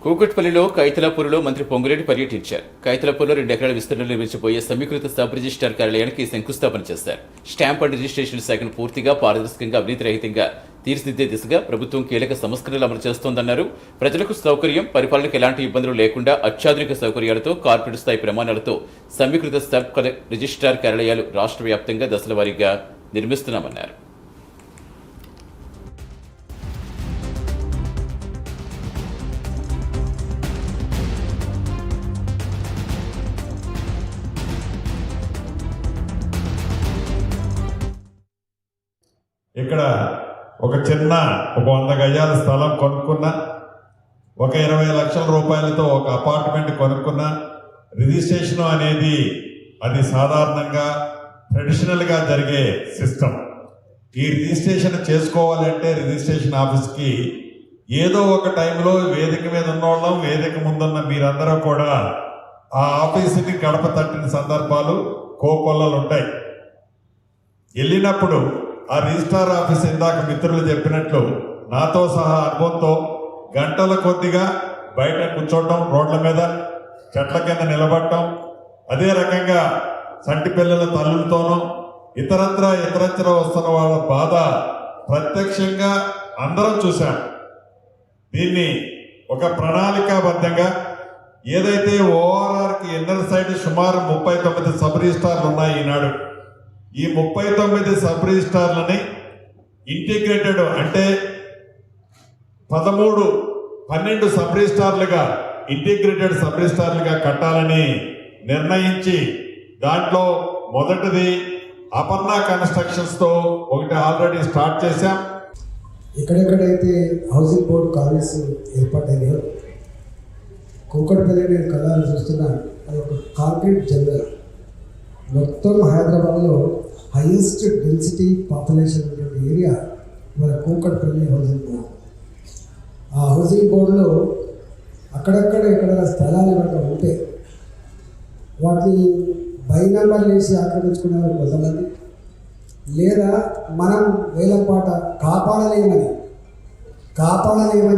కూకట్పల్లిలో కైతలాపూర్లో మంత్రి పొంగులేటి పర్యటించారు. కైతలాపూర్లో 2 ఎకరాల విస్తరణలో నిర్మించబోయే సమీకృత సబ్ రిజిస్ట్రార్ కార్యాలయానికి శంకుస్థాపన చేశారు. స్టాంప్ అండ్ రిజిస్ట్రేషన్ శాఖను పూర్తిగా పారదర్శకంగా అవినీతి రహితంగా తీర్చిదిద్దే దిశగా ప్రభుత్వం కీలక సంస్కరణలు అమలు చేస్తోందన్నారు. ప్రజలకు సౌకర్యం, పరిపాలనకు ఎలాంటి ఇబ్బందులు లేకుండా అత్యాధునిక సౌకర్యాలతో కార్పొరేట్ స్థాయి ప్రమాణాలతో సమీకృత సబ్ రిజిస్ట్రార్ కార్యాలయాలు రాష్ట్ర వ్యాప్తంగా దశల వారీగా నిర్మిస్తున్నామన్నారు. ఇక్కడ ఒక 100 గజాల స్థలం కొనుక్కున్న, ఒక 20 లక్షల రూపాయలతో ఒక అపార్ట్మెంట్ కొనుక్కున్న, రిజిస్ట్రేషన్ అనేది అది సాధారణంగా ట్రెడిషనల్గా జరిగే సిస్టమ్. ఈ రిజిస్ట్రేషన్ చేసుకోవాలంటే రిజిస్ట్రేషన్ ఆఫీస్కి ఏదో ఒక టైంలో వేదిక మీద ఉన్నవాళ్ళం, వేదిక ముందున్న మీరందరూ కూడా ఆ ఆఫీసుని గడప తట్టిన సందర్భాలు కోకొల్లలు ఉంటాయి. వెళ్ళినప్పుడు ఆ రిజిస్ట్రార్ ఆఫీస్ ఇందాక మిత్రులు చెప్పినట్లు నాతో సహా అనుభవంతో గంటల కొద్దిగా బయట కూర్చోవటం, రోడ్ల మీద చెట్ల కింద నిలబడటం, అదే రకంగా సంటి పిల్లల తల్లులతోనూ ఇతరత్ర వస్తున్న వాళ్ళ బాధ ప్రత్యక్షంగా అందరం చూశాం. దీన్ని ఒక ప్రణాళికాబద్ధంగా ఏదైతే ఓఆర్ఆర్కి ఇన్నర్ సైడ్ సుమారు 39 సబ్ రిజిస్ట్రార్లు ఉన్నాయి ఈనాడు, ఈ 39 సబ్ రిజిస్ట్రార్లని ఇంటిగ్రేటెడ్ అంటే 12 సబ్ రిజిస్ట్రార్లుగా ఇంటిగ్రేటెడ్ సబ్ రిజిస్ట్రార్లుగా కట్టాలని నిర్ణయించి దాంట్లో మొదటిది అపర్ణ కన్స్ట్రక్షన్స్తో ఒకటి ఆల్రెడీ స్టార్ట్ చేశాం. ఎక్కడెక్కడైతే హౌసింగ్ బోర్డు కాలనీస్ ఏర్పడ్డాయో కూకట్పల్లి నేను కళాలు చూస్తున్నా, అది ఒక కాంక్రీట్ జంగల్. మొత్తం హైదరాబాద్లో హైయెస్ట్ డెన్సిటీ పాపులేషన్ ఉన్నటువంటి ఏరియా మన కూకట్పల్లి హౌసింగ్ బోర్డు. ఆ హౌసింగ్ బోర్డులో అక్కడక్కడ ఎక్కడైనా స్థలాలు కనుక ఉంటే వాటిని బై నెంబర్ వేసి ఆక్రమించుకున్నారు కొంతమంది, లేదా మనం వేలంపాట కాపాడలేమని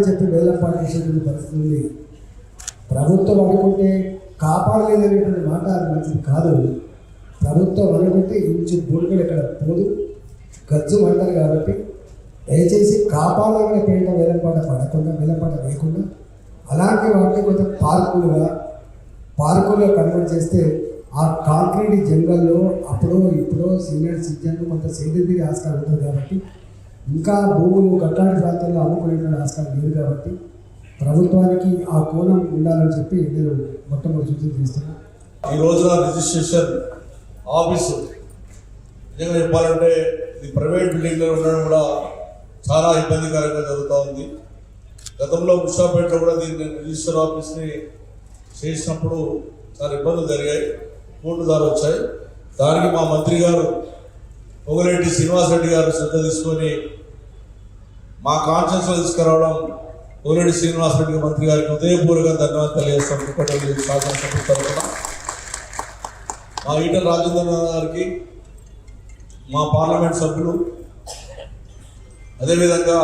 చెప్పి వేలంపాట చేసేటువంటి పరిస్థితి ఉంది. ప్రభుత్వం అనుకుంటే కాపాడలేదనేటువంటి మాట అది మంచిది కాదు. ప్రభుత్వం అనుకుంటే ఇంచు భూమి ఇక్కడ పోదు, గజ్జు అంటారు. కాబట్టి దయచేసి కాపాడాలనే పేరిట వేలంపాట వేయకుండా అలాంటి వాటిని కొంచెం పార్కులుగా కన్వర్ట్ చేస్తే ఆ కాంక్రీట్ జంగల్లో ఇప్పుడు సీనియర్ సిటిజన్లు కొంత సేంద్రీయ ఆస్కారం ఉంటుంది. కాబట్టి ఇంకా భూములు కట్టాడి ప్రాంతాల్లో అమ్ముకునేటువంటి ఆస్కారం లేదు. కాబట్టి ప్రభుత్వానికి ఆ కోణం ఉండాలని చెప్పి నేను మొట్టమొదటి సూచన చేస్తున్నాను. ఈ రోజున రిజిస్ట్రేషన్ ఆఫీసు నిజంగా చెప్పాలంటే ఇది ప్రైవేట్ బిల్డింగ్లో ఉండడం కూడా చాలా ఇబ్బందికరంగా జరుగుతూ ఉంది. గతంలో ముషాపేటలో కూడా దీన్ని రిజిస్టర్ ఆఫీస్ని చేసినప్పుడు చాలా ఇబ్బందులు జరిగాయి, కోర్టు దారు వచ్చాయి. దానికి మా మంత్రి గారు పొంగులేటి శ్రీనివాసరెడ్డి గారు శ్రద్ధ తీసుకొని మా కాన్షియన్స్లో తీసుకురావడం, పొంగులేటి శ్రీనివాసరెడ్డి మంత్రి గారికి హృదయపూర్వకంగా ధన్యవాదాలు తెలియజేస్తాం. శాసనసభ్యుల తరఫున మా ఈటల రాజేంద్ర గారికి, మా పార్లమెంట్ సభ్యులు, అదేవిధంగా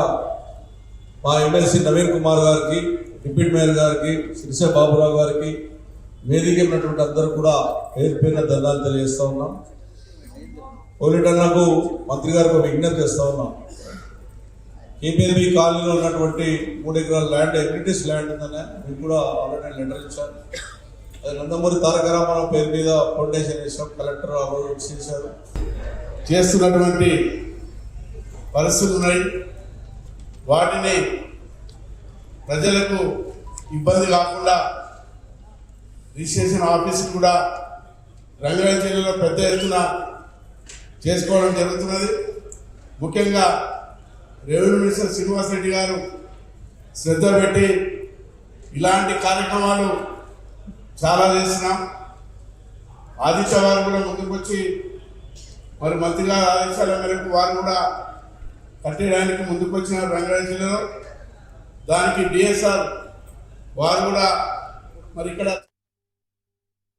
మా ఎమ్మెల్సీ నవీన్ కుమార్ గారికి, డిప్యూటీ మేయర్ గారికి, శ్రీశే బాబురావు గారికి, వేదిక ఉన్నటువంటి అందరూ కూడా పేరు పేరున ధన్యవాదాలు తెలియజేస్తూ ఉన్నాం. పోలీటర్లకు మంత్రి గారికి ఒక విజ్ఞప్తి చేస్తూ ఉన్నాం. కేపీఎల్బీ కాలనీలో ఉన్నటువంటి 3 ఎకరాల ల్యాండ్ ఎగ్రిటీస్ ల్యాండ్ ఉందనే మీకు కూడా ఆల్రెడీ లెటర్ ఇచ్చారు. అది నందమూరి తారక రామారావు పేరు మీద ఫౌండేషన్ చేసాం, కలెక్టర్ చేశారు. చేస్తున్నటువంటి పరిస్థితులు ఉన్నాయి. వాటిని ప్రజలకు ఇబ్బంది కాకుండా రిజిస్ట్రేషన్ ఆఫీసులు కూడా రంగారెడ్డి జిల్లాలో పెద్ద ఎత్తున చేసుకోవడం జరుగుతున్నది. ముఖ్యంగా రెవెన్యూ మినిస్టర్ శ్రీనివాసరెడ్డి గారు శ్రద్ధ పెట్టి ఇలాంటి కార్యక్రమాలు చాలా చేస్తున్నాం. ఆదిత్య వారు కూడా ముందుకు వచ్చి మరి మంత్రి గారి ఆదేశాల మేరకు వారు కూడా కట్టేయడానికి ముందుకు వచ్చినారు రంగారెడ్డి జిల్లాలో. దానికి డిఎస్ఆర్ వారు కూడా మరి ఇక్కడ